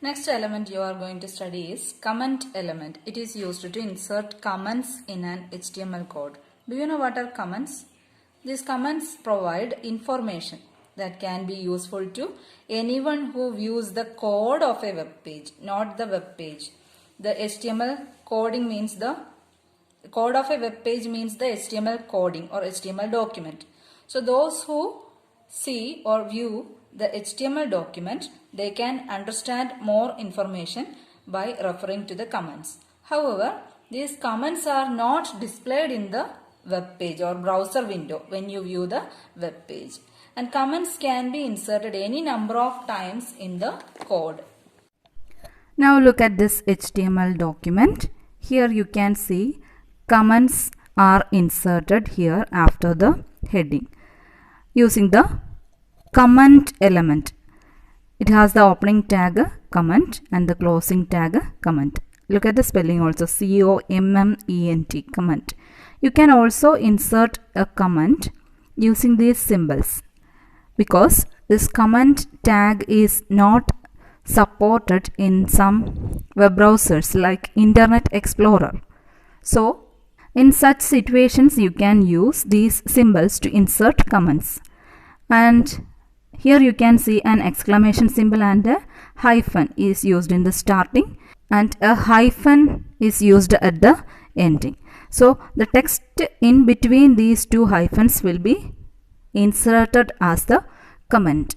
Next element you are going to study is comment element. It is used to insert comments in an HTML code. Do you know what are comments? These comments provide information that can be useful to anyone who views the code of a web page, not the web page. The HTML coding means the code of a web page means the HTML coding or HTML document. So those who see or view the HTML document, they can understand more information by referring to the comments. However, these comments are not displayed in the web page or browser window when you view the web page. And comments can be inserted any number of times in the code. Now look at this HTML document. Here you can see comments are inserted here after the heading using the comment element. It has the opening tag comment and the closing tag comment. Look at the spelling also, C-O-M-M-E-N-T, comment. You can also insert a comment using these symbols because this comment tag is not supported in some web browsers like Internet Explorer. So in such situations you can use these symbols to insert comments. And here you can see an exclamation symbol and a hyphen is used in the starting and a hyphen is used at the ending. So the text in between these two hyphens will be inserted as the comment.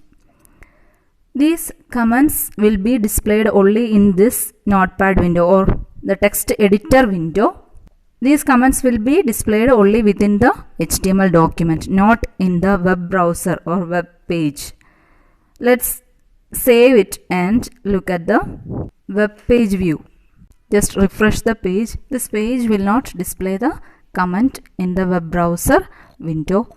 These comments will be displayed only in this notepad window or the text editor window. These comments will be displayed only within the HTML document, not in the web browser or web page. Let's save it and look at the web page view. Just refresh the page. This page will not display the comment in the web browser window.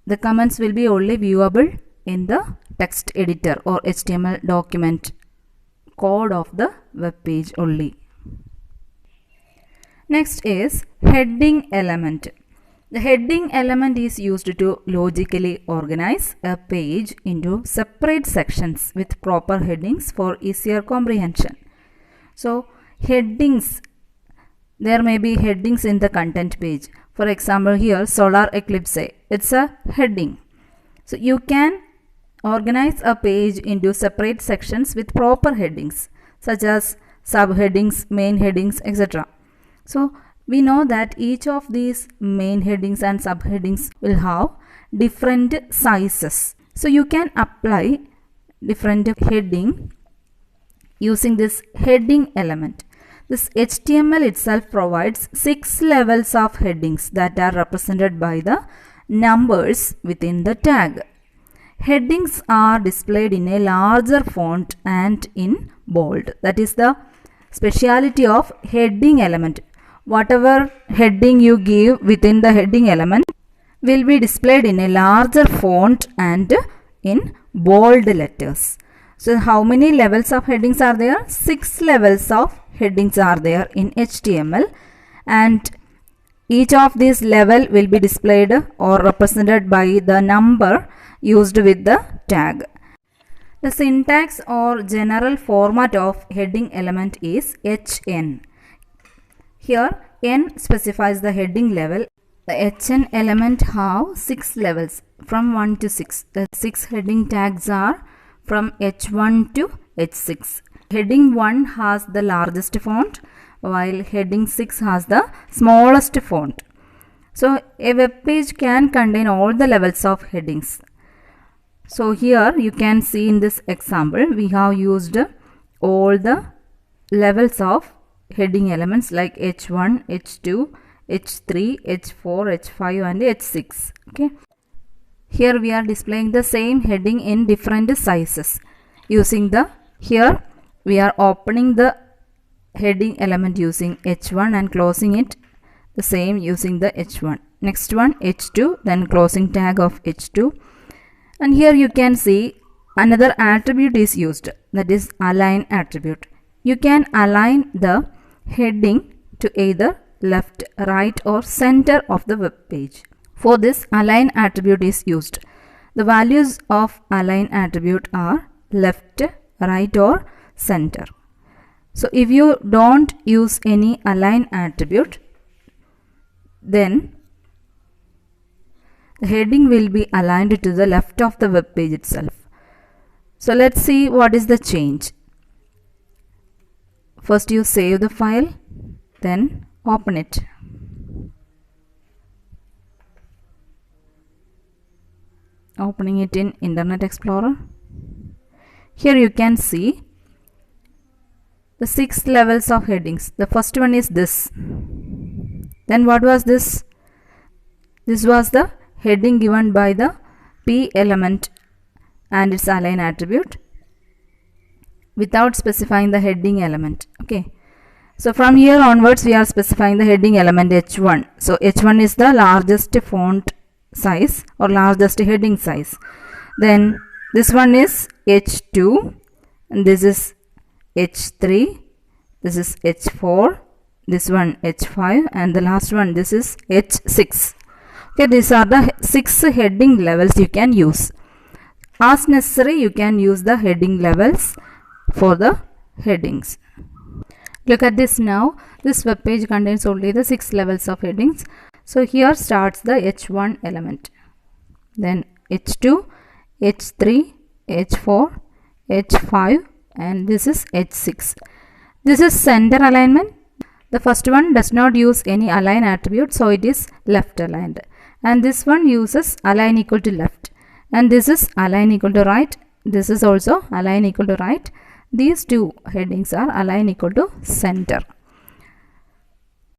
The comments will be only viewable in the text editor or HTML document code of the web page only. Next is heading element. The heading element is used to logically organize a page into separate sections with proper headings for easier comprehension. So headings, there may be headings in the content page. For example, here solar eclipse, it's a heading. So you can organize a page into separate sections with proper headings such as subheadings, main headings, etc. So we know that each of these main headings and subheadings will have different sizes. So you can apply different heading using this heading element. This HTML itself provides 6 levels of headings that are represented by the numbers within the tag. Headings are displayed in a larger font and in bold. That is the speciality of heading element. Whatever heading you give within the heading element will be displayed in a larger font and in bold letters. So how many levels of headings are there? 6 levels of headings are there in HTML, and each of these level will be displayed or represented by the number used with the tag. The syntax or general format of heading element is HN. Here N specifies the heading level. The HN element have 6 levels from 1 to 6. The 6 heading tags are from H1 to H6. Heading 1 has the largest font while heading 6 has the smallest font. So a web page can contain all the levels of headings. So here you can see in this example we have used all the levels of heading elements like H1, H2, H3, H4, H5 and H6. Okay. Here we are displaying the same heading in different sizes. Using the, here we are opening the heading element using H1 and closing it the same using the H1. Next one H2, then closing tag of H2. And here you can see another attribute is used, that is align attribute. You can align the heading to either left, right or center of the web page. For this, align attribute is used. The values of align attribute are left, right or center. So if you don't use any align attribute, then the heading will be aligned to the left of the web page itself. So let's see what is the change. First you save the file, then open it. Opening it in Internet Explorer. Here you can see the 6 levels of headings. The first one is this. Then what was this? This was the heading given by the P element and its align attribute without specifying the heading element. Okay. So from here onwards we are specifying the heading element H1. So H1 is the largest font size or largest heading size. Then this one is H2 and this is H3, this is H4, this one H5 and the last one this is H6. Okay, these are the 6 heading levels you can use. As necessary you can use the heading levels for the headings. Look at this now. This web page contains only the 6 levels of headings. So here starts the H1 element, then H2, H3, H4, H5 and this is H6. This is center alignment. The first one does not use any align attribute, so it is left aligned. And this one uses align equal to left. And this is align equal to right. This is also align equal to right. These two headings are align equal to center.